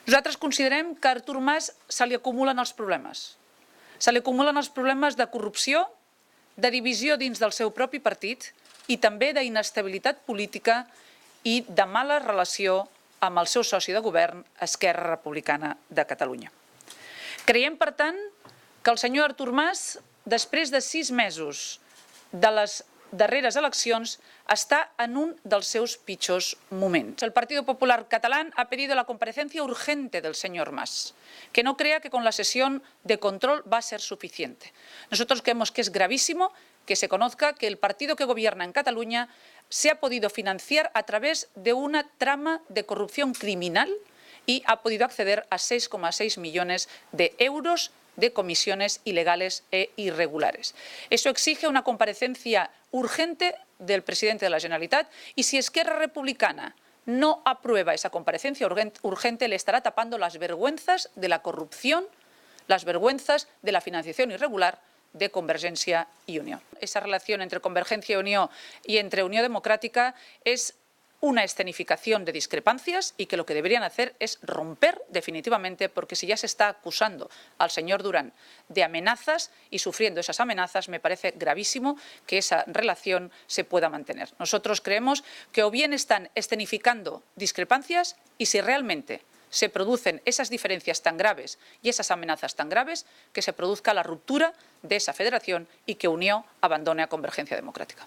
Nosaltres considerem que a Artur Mas se li acumulen els problemes. Se li acumulen els problemes de corrupció, de divisió dins del seu propi partit i també d'inestabilitat política i de mala relació amb el seu soci de govern, Esquerra Republicana de Catalunya. Creiem, per tant, que el senyor Artur Mas, després de 6 mesos de les darreres eleccions, está en un dels seus pitjors moments. El Partido Popular Catalán ha pedido la comparecencia urgente del señor Mas, que no crea que con la sesión de control va a ser suficiente. Nosotros creemos que es gravísimo que se conozca que el partido que gobierna en Cataluña se ha podido financiar a través de una trama de corrupción criminal y ha podido acceder a 6,6 millones de euros de comisiones ilegales e irregulares. Eso exige una comparecencia urgente del presidente de la Generalitat y si Esquerra Republicana no aprueba esa comparecencia urgente, le estará tapando las vergüenzas de la corrupción, las vergüenzas de la financiación irregular de Convergencia y Unió. Esa relación entre Convergencia y Unió y entre Unió Democrática es una escenificación de discrepancias y que lo que deberían hacer es romper definitivamente, porque si ya se está acusando al señor Durán de amenazas y sufriendo esas amenazas, me parece gravísimo que esa relación se pueda mantener. Nosotros creemos que o bien están escenificando discrepancias y si realmente se producen esas diferencias tan graves y esas amenazas tan graves, que se produzca la ruptura de esa federación y que Unió abandone a Convergencia Democrática.